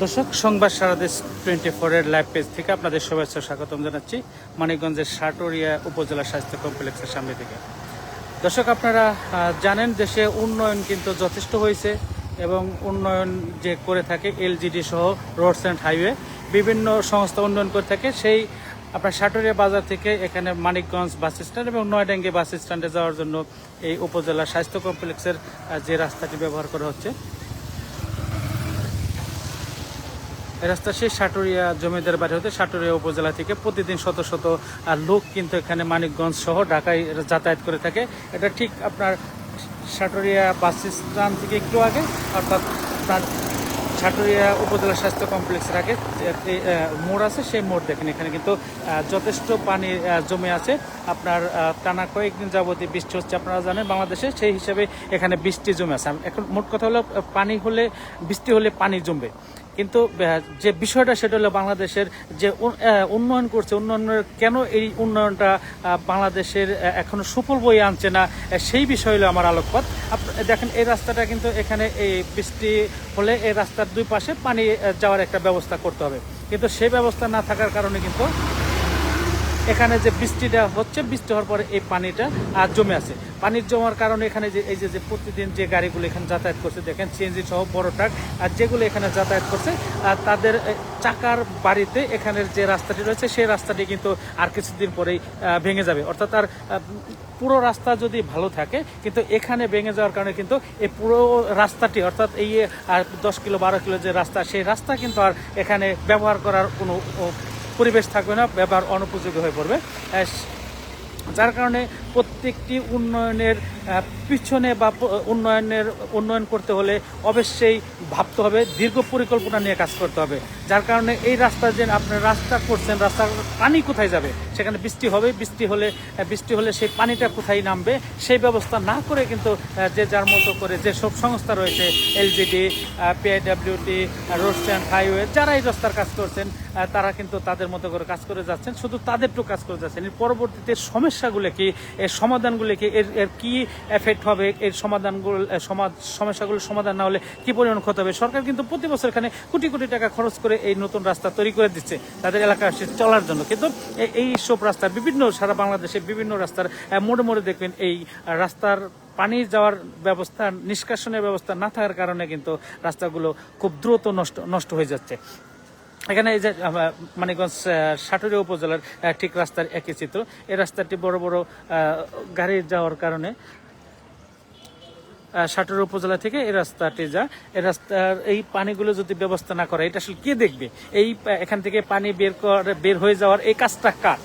দর্শক, সংবাদ সারাদেশ 24-এর live page থেকে আপনাদের শুভেচ্ছা স্বাগতম জানাচ্ছি মানিকগঞ্জের সাটুরিয়া উপজেলা স্বাস্থ্য কমপ্লেক্সের সামনে থেকে। দর্শক, আপনারা জানেন দেশে উন্নয়ন কিন্তু যথেষ্ট হয়েছে এবং উন্নয়ন যে করে থাকে এলজিডি সহ রোডস অ্যান্ড হাইওয়ে বিভিন্ন সংস্থা উন্নয়ন করে থাকে। সেই আপনার সাটুরিয়া বাজার থেকে এখানে মানিকগঞ্জ বাস স্ট্যান্ড এবং নয়ডাঙ্গি বাস স্ট্যান্ডে যাওয়ার জন্য এই উপজেলা স্বাস্থ্য কমপ্লেক্সের যে রাস্তাটি ব্যবহার করা হচ্ছে, এই রাস্তা সেই সাটুরিয়া জমিদার বাড়ি হতে সাটুরিয়া উপজেলা থেকে প্রতিদিন শত শত লোক কিন্তু এখানে মানিকগঞ্জ সহ ঢাকায় যাতায়াত করে থাকে। এটা ঠিক আপনার সাটুরিয়া বাস স্ট্যান্ড থেকে একটু আগে, অর্থাৎ আপনার সাটুরিয়া উপজেলা স্বাস্থ্য কমপ্লেক্সের আগে মোড় আছে, সেই মোড় দেখেন এখানে কিন্তু যথেষ্ট পানি জমে আছে। আপনার টানা কয়েকদিন যাবতীয় বৃষ্টি হচ্ছে, আপনারা জানেন বাংলাদেশে, সেই হিসাবে এখানে বৃষ্টি জমে আছে। এখন মোট কথা হলো বৃষ্টি হলে পানি জমবে, কিন্তু যে বিষয়টা সেটা হলো বাংলাদেশের যে উন্নয়ন করছে, উন্নয়নের কেন এই উন্নয়নটা বাংলাদেশের এখনো সুফল বয়ে আনছে না, সেই বিষয় হলো আমার আলোকপাত। দেখেন এই রাস্তাটা কিন্তু এখানে এই বৃষ্টি হলে এই রাস্তার দুই পাশে পানি যাওয়ার একটা ব্যবস্থা করতে হবে, কিন্তু সেই ব্যবস্থা না থাকার কারণে কিন্তু এখানে যে বৃষ্টিটা হচ্ছে, বৃষ্টি হওয়ার পরে এই পানিটা জমে আছে। পানির জমার কারণে এখানে যে এই যে প্রতিদিন যে গাড়িগুলো এখানে যাতায়াত করছে, দেখেন সিএনজি সহ বড় ট্রাক আর যেগুলো এখানে যাতায়াত করছে, তাদের চাকার বাড়িতে এখানের যে রাস্তাটি রয়েছে সেই রাস্তাটি কিন্তু আর কিছুদিন পরেই ভেঙে যাবে। অর্থাৎ আর পুরো রাস্তা যদি ভালো থাকে, কিন্তু এখানে ভেঙে যাওয়ার কারণে কিন্তু এই পুরো রাস্তাটি, অর্থাৎ এই 10 কিলো 12 কিলো যে রাস্তা, সেই রাস্তা কিন্তু আর এখানে ব্যবহার করার কোনো পরিবেশ থাকবে না, ব্যবহার অনুপযোগী হয়ে পড়বে। যার কারণে প্রত্যেকটি উন্নয়নের পিছনে বা উন্নয়ন করতে হলে অবশ্যই ভাবতে হবে, দীর্ঘ পরিকল্পনা নিয়ে কাজ করতে হবে। যার কারণে এই রাস্তা যে আপনার রাস্তা করছেন, রাস্তার পানি কোথায় যাবে, সেখানে বৃষ্টি হবে, বৃষ্টি হলে সেই পানিটা কোথায় নামবে, সেই ব্যবস্থা না করে কিন্তু যে যার মতো করে যে সব সংস্থা রয়েছে, এলজিডি, পিআইডব্লিউটি, রোডস অ্যান্ড হাইওয়ে, যারা এই রাস্তার কাজ করছেন, তারা কিন্তু তাদের মতো করে কাজ করে যাচ্ছেন, শুধু তাদেরটু কাজ করে যাচ্ছেন। এর পরবর্তীতে সমস্যাগুলো কি, এর সমাধানগুলো কি, এর কি এফেক্ট হবে, এর সমস্যাগুলো সমাধান না হলে কি পরিমাণ ক্ষতি হবে। সরকার কিন্তু প্রতি বছর এখানে কোটি কোটি টাকা খরচ করে এই নতুন রাস্তা তৈরি করে দিচ্ছে তাদের এলাকায় চলার জন্য, কিন্তু এই সব রাস্তার সারা বাংলাদেশে বিভিন্ন রাস্তার মোড়ে মোড়ে দেখবেন এই রাস্তার পানি যাওয়ার ব্যবস্থা, নিষ্কাশনের ব্যবস্থা না থাকার কারণে কিন্তু রাস্তাগুলো খুব দ্রুত নষ্ট হয়ে যাচ্ছে। এখানে এই যে মানিকগঞ্জ সাটুরিয়া উপজেলার ঠিক রাস্তার একই চিত্র। এই রাস্তাটি বড় বড় গাড়ি যাওয়ার কারণে সাটুরিয়া উপজেলা থেকে এই রাস্তাটি এই রাস্তার এই পানিগুলো যদি ব্যবস্থা না করে, এটা আসলে কে দেখবে? এখান থেকে পানি বের হয়ে যাওয়ার এই কাজটা কার?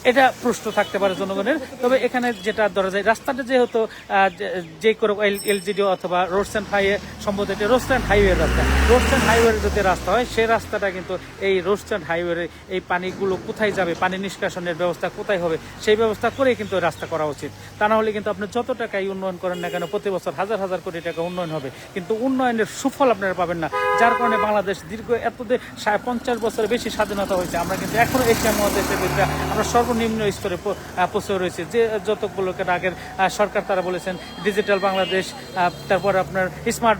এটা প্রশ্ন থাকতে পারে জনগণের। তবে এখানে যেটা ধরা যায়, রাস্তাটা যেহেতু যে করে এলজিডি অথবা রোডস অ্যান্ড হাইওয়ে, সম্ভবত এটা রোডস অ্যান্ড হাইওয়ের রাস্তা, রোডস অ্যান্ড হাইওয়ের যদি রাস্তা হয়, সেই রাস্তাটা কিন্তু এই রোডস অ্যান্ড হাইওয়ের এই পানিগুলো কোথায় যাবে, পানি নিষ্কাশনের ব্যবস্থা কোথায় হবে, সেই ব্যবস্থা করেই কিন্তু রাস্তা করা উচিত। তা না হলে কিন্তু আপনি যত টাকাই উন্নয়ন করেন না কেন, প্রতি বছর হাজার হাজার কোটি টাকা উন্নয়ন হবে, কিন্তু উন্নয়নের সুফল আপনারা পাবেন না। যার কারণে বাংলাদেশ দীর্ঘ 50 বছরের বেশি স্বাধীনতা হয়েছে, আমরা কিন্তু এখনো এশিয়া মহাদেশের ভিতরে আমরা সর্বনিম্ন স্তরে পৌঁছে রয়েছে। যে যতগুলোকে আগের সরকার তারা বলেছেন ডিজিটাল বাংলাদেশ, তারপর আপনার স্মার্ট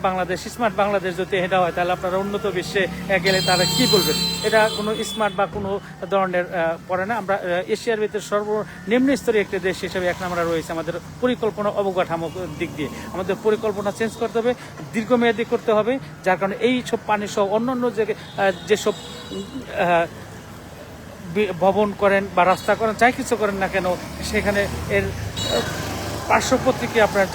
বাংলাদেশ যদি এটা হয়, তাহলে আপনারা উন্নত বিশ্বে গেলে তারা কি বলবেন? এটা কোনো স্মার্ট বা কোনো ধরনের পড়ে না। আমরা এশিয়ার ভিতরে সর্বনিম্ন স্তরে একটি দেশ হিসেবে এক নম্বরে রয়েছে। আমাদের পরিকল্পনা অবকাঠামো দিক দিয়ে আমাদের পরিকল্পনা চেঞ্জ করতে হবে, দীর্ঘমেয়াদী করতে হবে। যার কারণে এই সব পানি সহ অন্যান্য যেসব ভবন করেন বা রাস্তা করেন, যাই কিছু করেন না কেন, সেখানে এর পার্শ্ব প্রতিক্রিয়া আপনার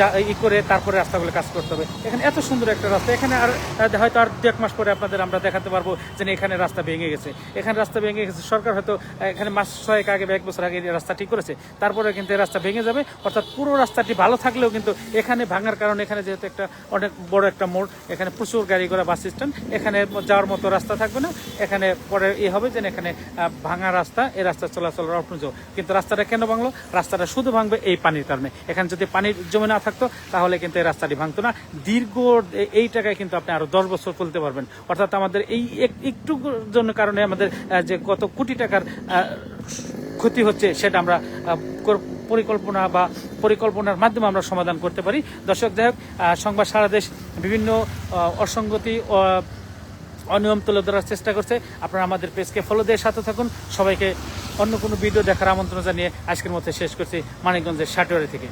করে তারপরে রাস্তাগুলো কাজ করতে হবে। এখানে এত সুন্দর একটা রাস্তা, এখানে আর হয়তো আর 1 মাস পরে আমরা দেখাতে পারবো যে এখানে রাস্তা ভেঙে গেছে, সরকার হয়তো এখানে মাস 6 আগে বা 1 বছর আগে রাস্তা ঠিক করেছে, তারপরে কিন্তু এই রাস্তা ভেঙে যাবে। অর্থাৎ পুরো রাস্তাটি ভালো থাকলেও কিন্তু এখানে ভাঙার কারণে, এখানে যেহেতু একটা অনেক বড় একটা মোড়, এখানে প্রচুর গাড়ি ঘোড়া, বাস স্ট্যান্ড, এখানে যাওয়ার মতো রাস্তা থাকবে না। এখানে পরে হবে যে এখানে ভাঙা রাস্তা, এই রাস্তা চলাচল অপ্রযোজ্য। কিন্তু রাস্তাটা কেন ভাঙলো? রাস্তাটা শুধু ভাঙবে এই পানির কারণে। এখানে যদি পানির জমে না থাকতো, তাহলে কিন্তু এই রাস্তাটি ভাঙতো না। দীর্ঘ এই টাকায় কিন্তু আপনি আরো 10 বছর চলতে পারবেন। অর্থাৎ আমাদের এই একটু জন্য কারণে আমাদের যে কত কোটি টাকার ক্ষতি হচ্ছে, সেটা আমরা পরিকল্পনার মাধ্যমে আমরা সমাধান করতে পারি। দর্শক, যাই হোক, সংবাদ সারা দেশ বিভিন্ন অসঙ্গতি অনিয়ম তুলে ধরার চেষ্টা করছে। আপনারা আমাদের পেজকে ফলো দিয়ে সাথে থাকুন। সবাইকে অন্য কোনো ভিডিও দেখার আমন্ত্রণ জানিয়ে আজকের মধ্যে শেষ করছি মানিকগঞ্জের সাটোয়ারি থেকে।